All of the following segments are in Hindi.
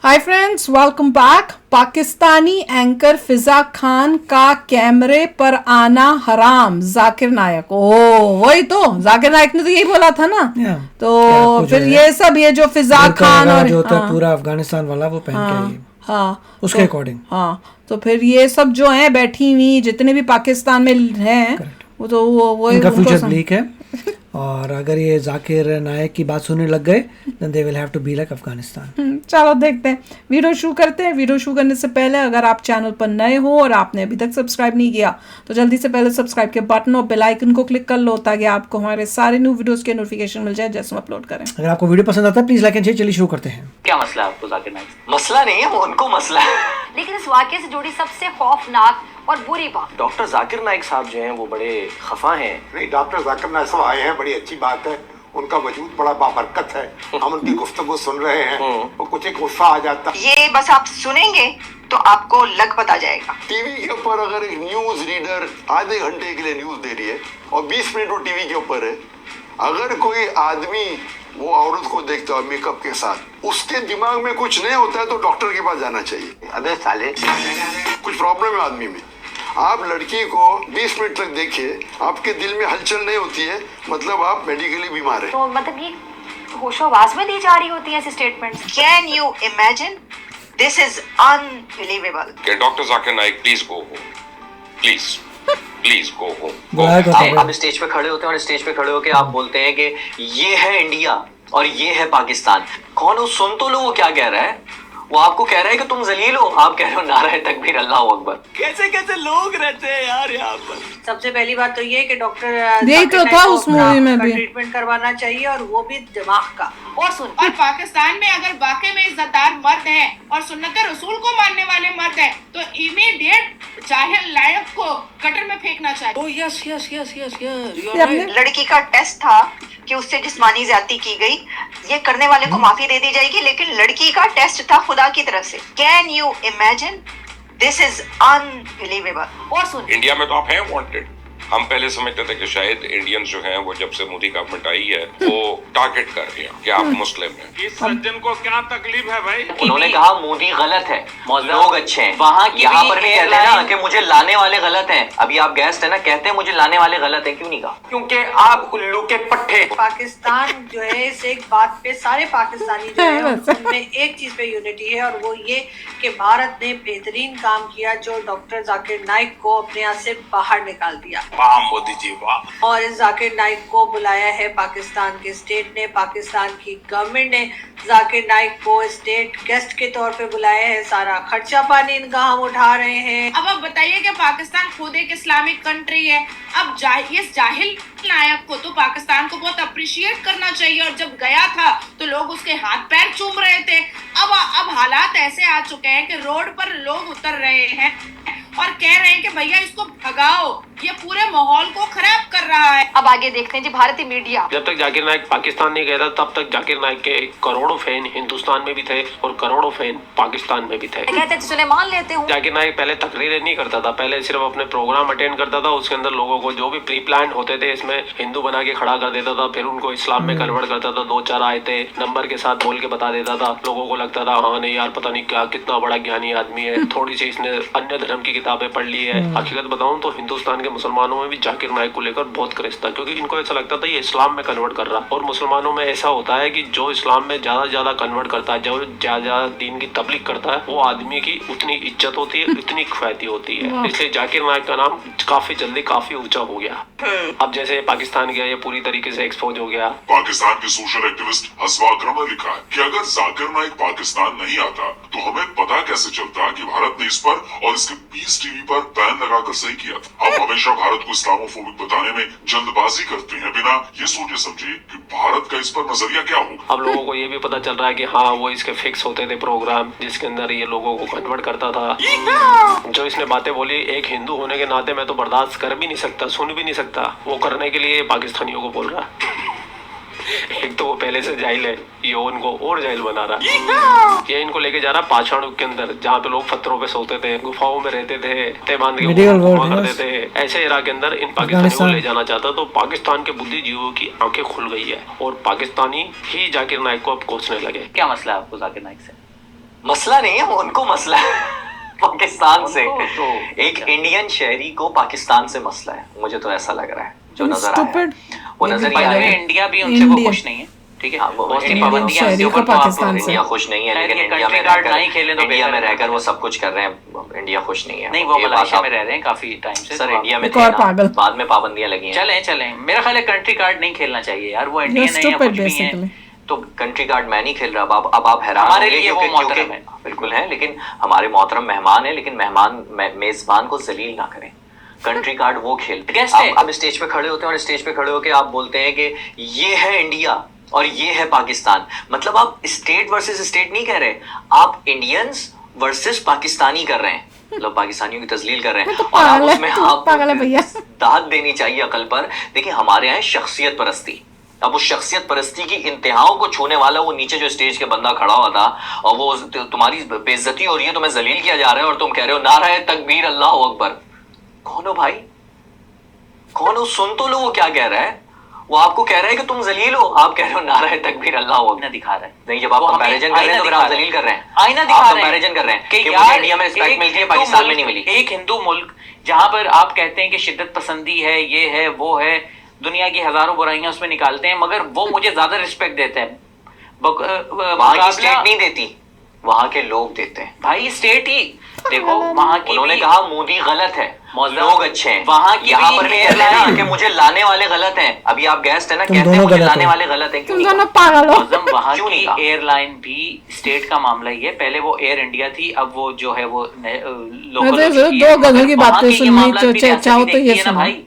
हाय friends, welcome back. Pakistani anchor Fiza Khan का कैमरे पर आना हराम, जाकिर नायक। वही तो, जाकिर नायक ने तो यही बोला था ना। तो फिर ये सब, ये जो फिजा खान और जो होता है पूरा अफगानिस्तान वाला वो पहन के आई, हाँ उसके अकॉर्डिंग। हाँ, तो फिर ये सब जो है बैठी हुई जितने भी पाकिस्तान में हैं, वो तो वो इनका फ्यूचर ब्लैक है। और अगर ये जाकिर नायक की बात सुनने लग गए then they will have to be like Afghanistan. चलो देखते हैं, वीडियो शुरू करते हैं। वीडियो शुरू करने से पहले अगर आप चैनल पर नए हो और आपने अभी तक सब्सक्राइब नहीं किया तो जल्दी से पहले सब्सक्राइब के बटन और बेल आइकन को क्लिक कर लो ताकि आपको हमारे सारे न्यू वीडियोस के नोटिफिकेशन मिल जाए जैसे हम अपलोड करें। अगर आपको वीडियो पसंद आता है प्लीज लाइक एंड शेयर। चलिए शुरू करते हैं। क्या मसला है आपको जाकिर नाइक? मसला नहीं है, वो उनको मसला है। लेकिन इस वाकये से जुड़ी सबसे खौफनाक और बुरी बात, डॉक्टर जाकिर नाइक साहब जो हैं वो बड़े खफा हैं। नहीं, डॉक्टर जाकिर नाइक साहब आए हैं, बड़ी अच्छी बात है। उनका वजूद बड़ा बाबरकत है। हम उनकी गुफ्तगू सुन रहे हैं तो कुछ एक गुस्सा आ जाता है। ये बस आप सुनेंगे तो आपको लग पता जाएगा। टीवी के ऊपर अगर एक न्यूज रीडर आधे घंटे के लिए न्यूज दे रही है और 20 मिनट वो टीवी के ऊपर है, अगर कोई आदमी वो औरत को देखता है मेकअप के साथ, उसके दिमाग में कुछ नहीं होता है तो डॉक्टर के पास जाना चाहिए। अबे साले, कुछ प्रॉब्लम है आदमी में। आप लड़की को 20 मिनट तक देखिए, आपके दिल में हलचल नहीं होती है, मतलब आप मेडिकली बीमार है। तो मतलब ये होशोहवास में दी जा रही होती है ऐसे statements. Can you imagine? This is unbelievable. Doctor Zakir Naik please go home, please go आप स्टेज पे खड़े होते हैं और स्टेज पे खड़े होके आप बोलते हैं कि ये है इंडिया और ये है पाकिस्तान। कौन हो? सुन तो लो वो क्या कह रहा है। वो आपको कह रहा है कि तुम जलील हो, आप कह रहे हो नारे तकबीर अल्लाह अकबर। कैसे कैसे लोग रहते हैं यार यहाँ पर। सबसे पहली बात तो ये कि डॉक्टर यही तो था उस मूवी में भी, ट्रीटमेंट करवाना चाहिए और वो भी दिमाग का। और सुन, और पाकिस्तान में अगर वाकई में इज्जतदार मर्द हैं और सुन्नत रसूल को मानने वाले मर्द हैं तो इमीडिएट जाहिल नायक को कटर में फेंकना चाहिए। Oh yes yes yes yes लड़की का टेस्ट था कि उससे जिस्मानी ज्यादती की गई, ये करने वाले को माफी दे दी जाएगी, लेकिन लड़की का टेस्ट था खुदा की तरफ से। Can you imagine? This is unbelievable. और सुन, इंडिया में तो आप हैं वांटेड। हम पहले समझते थे कि शायद इंडियंस जो हैं वो जब से मोदी गवर्नमेंट आई है वो टारगेट कर रहे हैं कि आप मुस्लिम हैं। इस सज्जन को क्या तकलीफ है भाई? उन्होंने कहा मोदी गलत है, लोग अच्छे हैं। वहाँ यहाँ पर भी कहते हैं ना कि मुझे लाने वाले गलत हैं। अभी आप गेस्ट है ना, कहते हैं मुझे लाने वाले गलत हैं। क्यों नहीं कहा? क्योंकि आप उल्लू के पट्टे। पाकिस्तान जो है इस एक बात पे सारे पाकिस्तानी जो है उनमें एक चीज पे यूनिटी है और वो ये कि भारत ने बेहतरीन काम किया जो डॉक्टर जाकिर नाइक को अपने यहाँ से बाहर निकाल दिया। वाह मोदी जी वाह। और इस जाकिर नाइक को बुलाया है पाकिस्तान के स्टेट ने, पाकिस्तान की गवर्नमेंट ने जाकिर नाइक को स्टेट गेस्ट के तौर पे बुलाया है। सारा खर्चा पानी इनका हम उठा रहे हैं। अब आप बताइए कि पाकिस्तान खुद एक इस्लामिक कंट्री है। अब इस जाहिल नायक को तो पाकिस्तान को बहुत अप्रिशिएट करना चाहिए और जब गया था तो लोग उसके हाथ पैर चूम रहे थे। अब हालात ऐसे आ चुके हैं कि रोड पर लोग उतर रहे हैं और कह रहे हैं कि भैया इसको भगाओ, ये पूरे माहौल को खराब कर रहा है। अब आगे देखते हैं जी भारतीय मीडिया। जब तक जाकिर नाइक पाकिस्तान नहीं गया था तब तक जाकिर नाइक के करोड़ों फैन हिंदुस्तान में भी थे और करोड़ों फैन पाकिस्तान में भी थे। कहते थे चले मान लेते हूँ। जाकिर नाइक पहले तकरीरें नहीं करता था, पहले सिर्फ अपने प्रोग्राम अटेंड करता था। उसके अंदर लोगों को जो भी प्री प्लान होते थे इसमें हिंदू बना के खड़ा कर देता था, फिर उनको इस्लाम में कन्वर्ट करता था। 2-4 आयतें नंबर के साथ बोल के बता देता था। लोगों को लगता था हाँ नहीं यार पता नहीं क्या कितना बड़ा ज्ञानी आदमी है, थोड़ी सी इसने अन्य धर्म की किताबें पढ़ ली है। हकीकत बताऊं तो हिंदुस्तान के मुसलमानों में भी जाकिर नाइक को लेकर बहुत क्रेज था क्योंकि इनको ऐसा लगता था ये इस्लाम में कन्वर्ट कर रहा। और मुसलमानों में ऐसा होता है कि जो इस्लाम में ज्यादा कन्वर्ट करता है, जो ज्यादा दीन की तबलीग करता है, वो आदमी की उतनी इज्जत होती है, इतनी ख्याति होती है। इसलिए जाकिर नाइक का नाम काफी जल्दी काफी ऊंचा हो गया। अब जैसे पाकिस्तान गया, ये पूरी तरीके से एक्सपोज हो गया। पाकिस्तान के सोशल एक्टिविस्ट हसवा अकरम ने लिखा है कि अगर जाकिर नाइक पाकिस्तान नहीं आता तो हमें पता कैसे चलता कि भारत ने इस पर और इसके पीस टीवी पर बैन लगाकर सही किया था। हम हमेशा भारत को इस्लामोफोबिक बताने में जल्दबाजी करते हैं बिना ये सोचे समझे कि भारत का इस पर नजरिया क्या होगा। अब लोगों को ये भी पता चल रहा है कि हाँ वो इसके फिक्स होते थे प्रोग्राम जिसके अंदर ये लोगों को कन्वर्ट करता था। जो इसने बातें बोली एक हिंदू होने के नाते मैं तो बर्दाश्त कर भी नहीं सकता, सुन भी नहीं सकता। वो करने के लिए पाकिस्तानियों को बोल रहा है। एक तो वो पहले से जाहिल है, ये उनको और जाहिल बना रहा। ये इनको लेके जा रहा पाषाण के अंदर जहाँ पे लोग पत्थरों पे सोते थे, गुफाओं में रहते थे, तय बांध के करते थे। ऐसे इराक के अंदर इन पाकिस्तानियों को ले जाना चाहता। तो पाकिस्तान के बुद्धिजीवियों की आंखें खुल गई है और पाकिस्तानी ही जाकिर नाइक को अब कोसने लगे। क्या मसला है आपको जाकिर नाइक से? मसला नहीं है, उनको मसला है पाकिस्तान से। तो एक इंडियन शहरी को पाकिस्तान से मसला है, मुझे तो ऐसा लग रहा है जो नजर आया है। वो नजर आया है। इंडिया भी उनसे वो खुश नहीं है, ठीक है, बहुत सी पाबंदियां हैं ऊपर, पाकिस्तान से इंडिया खुश नहीं है, लेकिन इंडिया में नहीं खेले तो इंडिया में रहकर वो सब कुछ कर रहे हैं। इंडिया खुश नहीं है, नहीं, वो मलेशिया में रह रहे हैं काफी टाइम से। सर इंडिया में पागल बाद में पाबंदियां लगी हैं। चलें मेरा ख्याल है कंट्री कार्ड नहीं खेलना चाहिए यार, वो इंडियन है या कुछ भी है। तो कंट्री कार्ड मैं नहीं खेल रहा। अब आप हैरान हमारे होंगे लिए वो मोहतरम है, बिल्कुल है, लेकिन हमारे मोहतरम मेहमान है, लेकिन मेहमान मेजबान को जलील ना करें। कंट्री कार्ड वो खेलते हैं। अब स्टेज पे खड़े होते हैं और स्टेज पे खड़े होकर आप बोलते हैं कि ये है इंडिया और ये है पाकिस्तान। मतलब आप स्टेट वर्सेस स्टेट नहीं कह रहे, आप इंडियंस वर्सेस पाकिस्तानी कर रहे हैं, मतलब पाकिस्तानियों की तजलील कर रहे हैं। और आप उसमें आप दाद देनी चाहिए अकल पर। देखिए हमारे यहाँ शख्सियत परस्ती, अब उस शख्सियत परस्ती की इंतहाओं को छूने वाला वो नीचे जो स्टेज के बंदा खड़ा हुआ था और वो तुम्हारी बेइज्जती हो रही है, तुम्हें जलील किया जा रहा है और तुम कह रहे हो नारा तकबीर अल्लाह अकबर। कौन हो भाई, कौन हो? सुन तो लो वो क्या कह रहा है। वो आपको कह रहा है कि तुम जलील हो, आप कह रहे हो नारा तकबीर अल्लाह अकबर। दिखा रहा है नहीं, जब आप कंपैरिजन कर रहे हैं तो फिर आप जलील कर रहे हैं, आईना दिखा रहे हैं, कंपैरिजन कर रहे हैं कि यार मुझे इंडिया में रिस्पेक्ट मिलती है, पाकिस्तान में नहीं मिली। एक हिंदू मुल्क जहां पर आप कहते हैं कि शिद्दत पसंदी है, ये है वो है, दुनिया की हजारों बुराइयां उसमें निकालते हैं, मगर वो मुझे ज्यादा रिस्पेक्ट देते हैं। वहां की स्टेट नहीं देती, वहां के लोग देते हैं भाई। स्टेट ही देखो, वहां की उन्होंने कहा मोदी गलत है, लोग अच्छे हैं। वहाँ की यहाँ पर भी कहते हैं ना कि मुझे लाने वाले गलत हैं। अभी आप गेस्ट है ना, कहते हैं मुझे लाने वाले गलत हैं। तुम दोनों पागल हो। वहाँ की एयरलाइन भी स्टेट का मामला ही है। पहले वो एयर इंडिया थी, अब वो जो है वो लोकल। दो गधों की बातें सुननी चाहो तो ये सुनो भाई।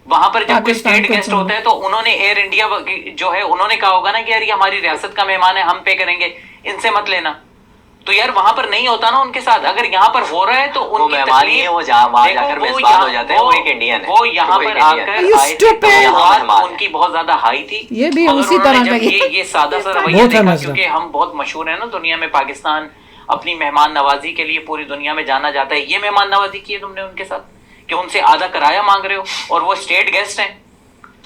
वहां पर जब कोई स्टेट गेस्ट होता है तो उन्होंने एयर इंडिया जो है उन्होंने कहा होगा ना कि यार ये हमारी रियासत का मेहमान है, हम पे करेंगे, इनसे मत लेना। तो यार वहां पर नहीं होता ना उनके साथ, अगर यहाँ पर हो रहा है तो वो मेहमान ही है, वो वहां जाकर मेजबान हो जाते हैं, वो एक इंडियन है, वो यहाँ पर आकर आए थे तो उनकी बहुत ज्यादा हाई थी। ये भी उसी तरह का ये सादा सा रवैया देखा, क्योंकि हम बहुत मशहूर है ना दुनिया में, पाकिस्तान अपनी मेहमान नवाजी के लिए पूरी दुनिया में जाना जाता है। ये मेहमान नवाजी की है तुमने उनके साथ कि उनसे आधा किराया मांग रहे हो, और वो स्टेट गेस्ट हैं।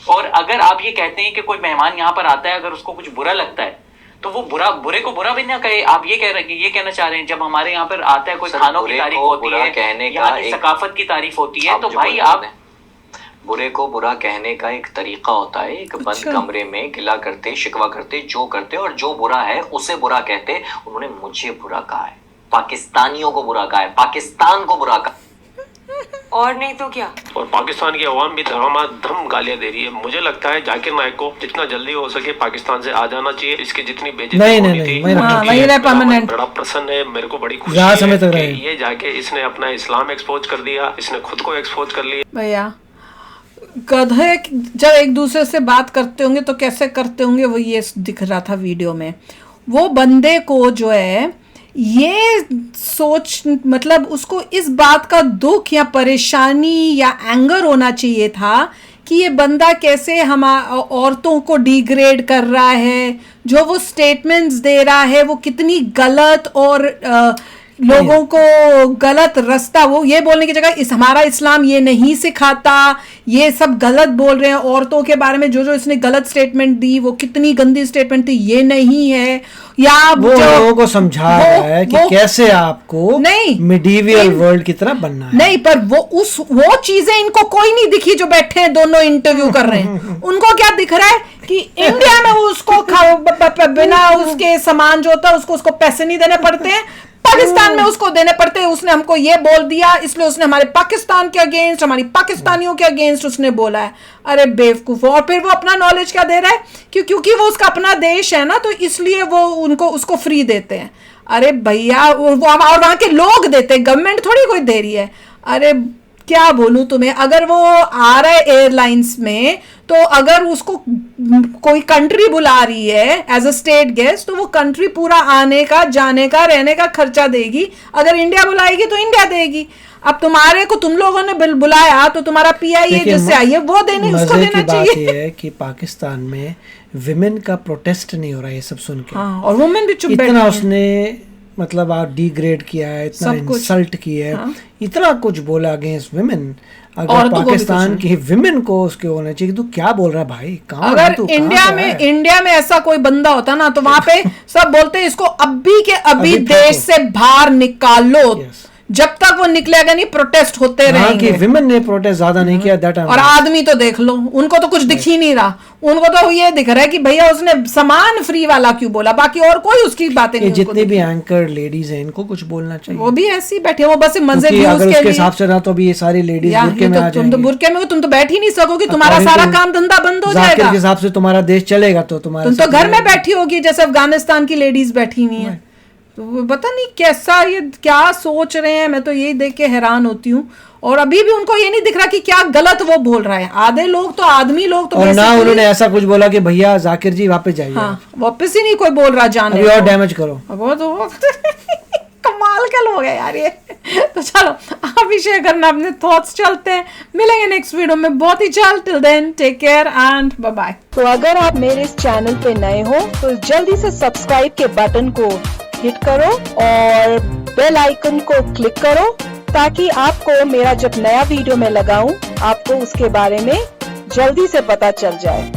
और अगर आप ये कहते हैं कि कोई मेहमान यहाँ पर आता है, अगर उसको कुछ बुरा लगता है तो वो बुरे को बुरा भी ना कहे। आप ये कहना चाह रहे हैं जब हमारे यहाँ पर आता है कोई खानों की तारीफ होती है, यहाँ की सकाफत की तारीफ होती है, तो भाई आप बुरे को बुरा कहने का एक तरीका होता है। एक बंद कमरे में गिला करते, शिकवा करते, जो करते और जो बुरा है उसे बुरा कहते। उन्होंने मुझे बुरा कहा है, पाकिस्तानियों को बुरा कहा है, पाकिस्तान को बुरा कहा, और नहीं तो क्या। और पाकिस्तान की अवाम भी धमाधम गालियां दे रही है। मुझे लगता है जाकिर नाइक को जितना जल्दी हो सके पाकिस्तान से आ जाना चाहिए। इसकी जितनी बेइज्जती होनी थी बड़ा प्रसन्न है, मेरे को बड़ी खुशी है कि ये जाके इसने अपना इस्लाम एक्सपोज कर दिया, इसने खुद को एक्सपोज कर लिया। भैया गधे जब एक दूसरे से बात करते होंगे तो कैसे करते होंगे, वो ये दिख रहा था वीडियो में। वो बंदे को जो है ये सोच, मतलब उसको इस बात का दुख या परेशानी या एंगर होना चाहिए था कि ये बंदा कैसे हम औरतों को डिग्रेड कर रहा है, जो वो स्टेटमेंट्स दे रहा है वो कितनी गलत और लोगों को गलत रास्ता, वो ये बोलने की जगह हमारा इस्लाम ये नहीं सिखाता, ये सब गलत बोल रहे हैं औरतों के बारे में, जो इसने गलत स्टेटमेंट दी वो कितनी गंदी स्टेटमेंट थी, ये नहीं है। या वो लोगों को समझा रहा है कि कैसे आपको नहीं मिडीवियल वर्ल्ड की तरह बनना है। नहीं, पर वो चीजें इनको कोई नहीं दिखी जो बैठे हैं दोनों इंटरव्यू कर रहे हैं। उनको क्या दिख रहा है कि इंडिया में उसको बिना उसके सामान जो होता है उसको पैसे नहीं देने पड़ते हैं, पाकिस्तान में उसको देने पड़ते हैं। उसने हमको ये बोल दिया इसलिए उसने हमारे पाकिस्तान के अगेंस्ट, हमारी पाकिस्तानियों के अगेंस्ट उसने बोला है। अरे बेवकूफ। और फिर वो अपना नॉलेज क्या दे रहा है क्योंकि वो उसका अपना देश है ना, तो इसलिए वो उसको फ्री देते हैं। अरे भैया, और वहां के लोग देते हैं, गवर्नमेंट थोड़ी कोई दे रही है। अरे क्या बोलूं तुम्हें, अगर वो आ रहा है एयरलाइंस में तो अगर उसको कोई कंट्री बुला रही है एज अ स्टेट गेस्ट तो वो कंट्री पूरा आने का, जाने का, रहने का खर्चा देगी। अगर इंडिया बुलाएगी तो इंडिया देगी। अब तुम्हारे को तुम लोगों ने बुलाया तो तुम्हारा PIA जिससे आई है वो देने, उसको देना चाहिए। बात ये है कि पाकिस्तान में विमेन का प्रोटेस्ट नहीं हो रहा है, ये सब सुन के। हाँ, और वुमेन भी चुप इतना उसने मतलब आप डिग्रेड किया है, इतना सब कुछ। इंसल्ट किया है, हाँ। इतना कुछ बोला अगेंस्ट विमेन। अगर औरतों को भी पाकिस्तान कुछ की विमेन को उसके होना चाहिए, तू क्या बोल रहा है भाई? कहाँ अगर है तू? कहाँ इंडिया से में आया है? इंडिया में ऐसा कोई बंदा होता ना तो वहां पे सब बोलते हैं इसको अभी के अभी अभी देश फेंको। से बाहर निकालो। जब तक वो निकलेगा नहीं प्रोटेस्ट होते हाँ, रहेंगे। कि विमेन ने प्रोटेस्ट ज्यादा नहीं किया दैट। और आदमी तो देख लो, उनको तो कुछ दिख ही नहीं रहा। उनको तो ये दिख रहा है कि भैया उसने सामान फ्री वाला क्यों बोला, बाकी और कोई उसकी बातें ये नहीं। जितने भी एंकर लेडीज हैं इनको कुछ बोलना चाहिए। वो भी ऐसे ही बैठे, वो बस मजे क्योंकि अगर व्यूज के उसके लिए। हिसाब से ना तो अभी ये सारी लेडीज यार, बुरके ये में तो आ तुम तो जाएंगी। बुरके में हो, तुम तो बैठ ही नहीं सकोगे, तुम्हारा According सारा to काम धंधा बंद हो जाकिर जाएगा। के हिसाब से तुम्हारा देश चलेगा तो तुम्हारा तुम तो घर में बैठी होगी जैसे अफगानिस्तान की लेडीज बैठी हुई हैं। तो वो पता नहीं कैसा ये क्या सोच रहे हैं, मैं तो यही देख के हैरान होती हूँ। और अभी भी उनको ये नहीं दिख रहा कि क्या गलत वो बोल रहा है। आधे लोग तो आदमी लोग तो और ना basically- उन्होंने ऐसा कुछ बोला कि भैया जाकिर जी वापस जाइए। हाँ, वापस ही नहीं कोई बोल रहा जाने अभी और को। डैमेज करो। वो तो कमाल के लोग हैं यार ये। तो चलो आप भी शेयर करना अपने थॉट्स। चलते हैं, मिलेंगे नेक्स्ट वीडियो में बहुत ही जल्द। Till then take care and bye bye. तो अगर आप मेरे इस चैनल पे नए हो तो जल्दी से सब्सक्राइब के बटन को हिट करो और बेल आइकन को क्लिक करो ताकि आपको मेरा जब नया वीडियो मैं लगाऊं आपको उसके बारे में जल्दी से पता चल जाए।